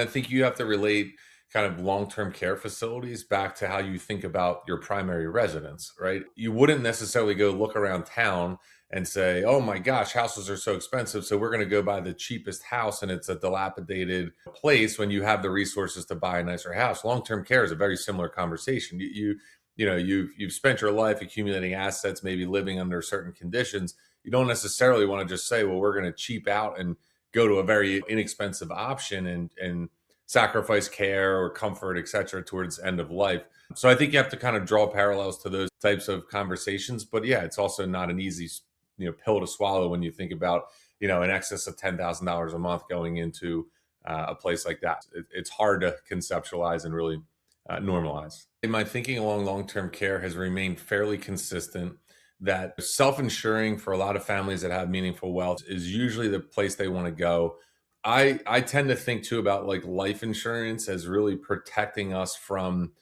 I think you have to relate kind of long-term care facilities back to how you think about your primary residence, right? You wouldn't necessarily go look around town and say, "Oh my gosh, houses are so expensive, so we're going to go buy the cheapest house and it's a dilapidated place," when you have the resources to buy a nicer house. Long-term care is a very similar conversation. You've spent your life accumulating assets, maybe living under certain conditions. You don't necessarily want to just say, "Well, we're going to cheap out and go to a very inexpensive option and sacrifice care or comfort, et cetera, towards end of life." So I think you have to kind of draw parallels to those types of conversations. But yeah, it's also not an easy, pill to swallow when you think about, in excess of $10,000 a month going into a place like that. It's hard to conceptualize and really normalize. My thinking along long-term care has remained fairly consistent, that self-insuring for a lot of families that have meaningful wealth is usually the place they want to go. I tend to think too about like life insurance as really protecting us from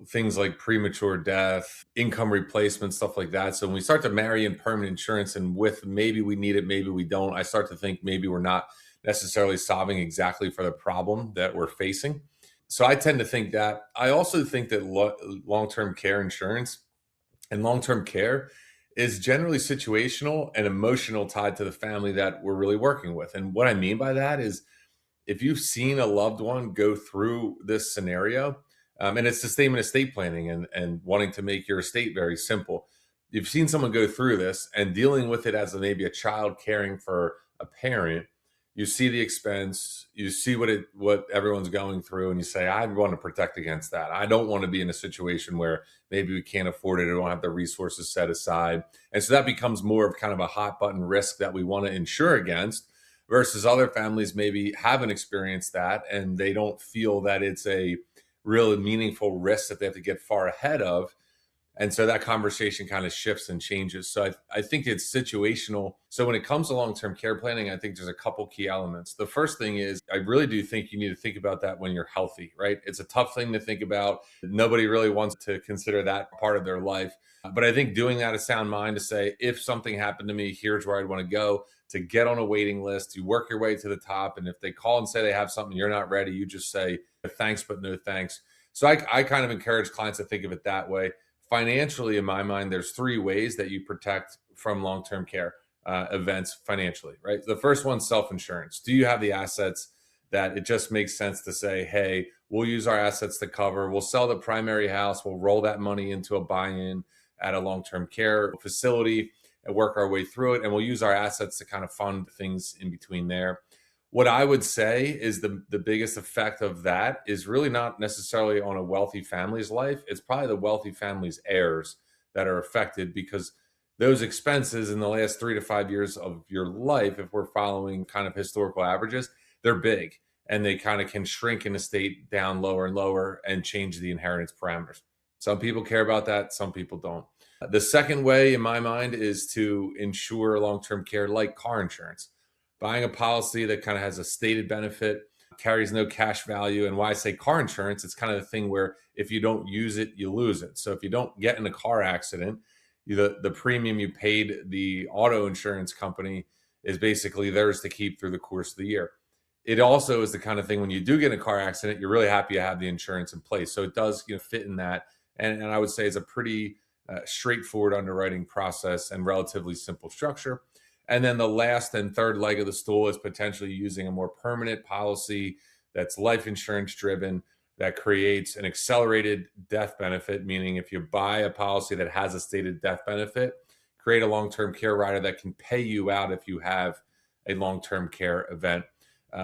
things like premature death, income replacement, stuff like that. So when we start to marry in permanent insurance, and with maybe we need it, maybe we don't, I start to think maybe we're not necessarily solving exactly for the problem that we're facing. So I tend to think that. I also think that long-term care insurance and long-term care is generally situational and emotional, tied to the family that we're really working with. And what I mean by that is, if you've seen a loved one go through this scenario, and it's the same in estate planning and wanting to make your estate very simple. You've seen someone go through this and dealing with it as maybe a child caring for a parent. You see the expense, you see what everyone's going through, and you say, "I want to protect against that. I don't want to be in a situation where maybe we can't afford it or don't have the resources set aside." And so that becomes more of kind of a hot button risk that we want to insure against, versus other families maybe haven't experienced that and they don't feel that it's a really meaningful risk that they have to get far ahead of. And so that conversation kind of shifts and changes. So I think it's situational. So when it comes to long-term care planning, I think there's a couple key elements. The first thing is, I really do think you need to think about that when you're healthy, right? It's a tough thing to think about. Nobody really wants to consider that part of their life. But I think doing that a sound mind to say, if something happened to me, here's where I'd want to go, to get on a waiting list, you work your way to the top. And if they call and say they have something, you're not ready, you just say thanks, but no thanks. So I kind of encourage clients to think of it that way. Financially, in my mind, there's three ways that you protect from long-term care events financially, right? The first one's self-insurance. Do you have the assets that it just makes sense to say, "Hey, we'll use our assets to cover, we'll sell the primary house, we'll roll that money into a buy-in at a long-term care facility and work our way through it, and we'll use our assets to kind of fund things in between there." What I would say is the biggest effect of that is really not necessarily on a wealthy family's life. It's probably the wealthy family's heirs that are affected, because those expenses in the last 3 to 5 years of your life, if we're following kind of historical averages, they're big, and they kind of can shrink an estate down lower and lower and change the inheritance parameters. Some people care about that, some people don't. The second way, in my mind, is to insure long term care like car insurance. Buying a policy that kind of has a stated benefit, carries no cash value. And why I say car insurance, it's kind of the thing where if you don't use it, you lose it. So if you don't get in a car accident, the premium you paid the auto insurance company is basically theirs to keep through the course of the year. It also is the kind of thing, when you do get in a car accident, you're really happy to have the insurance in place. So it does, fit in that. And I would say it's a pretty straightforward underwriting process and relatively simple structure. And then the last and third leg of the stool is potentially using a more permanent policy that's life insurance driven, that creates an accelerated death benefit. Meaning, if you buy a policy that has a stated death benefit, create a long term care rider that can pay you out if you have a long term care event.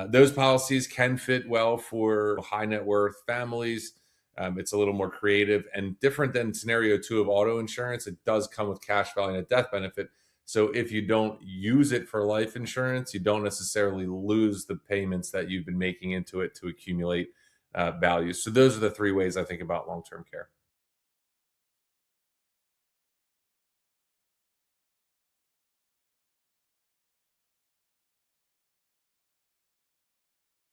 Those policies can fit well for high net worth families. It's a little more creative and different than scenario two of auto insurance. It does come with cash value and a death benefit. So if you don't use it for life insurance, you don't necessarily lose the payments that you've been making into it to accumulate value. So those are the three ways I think about long term care.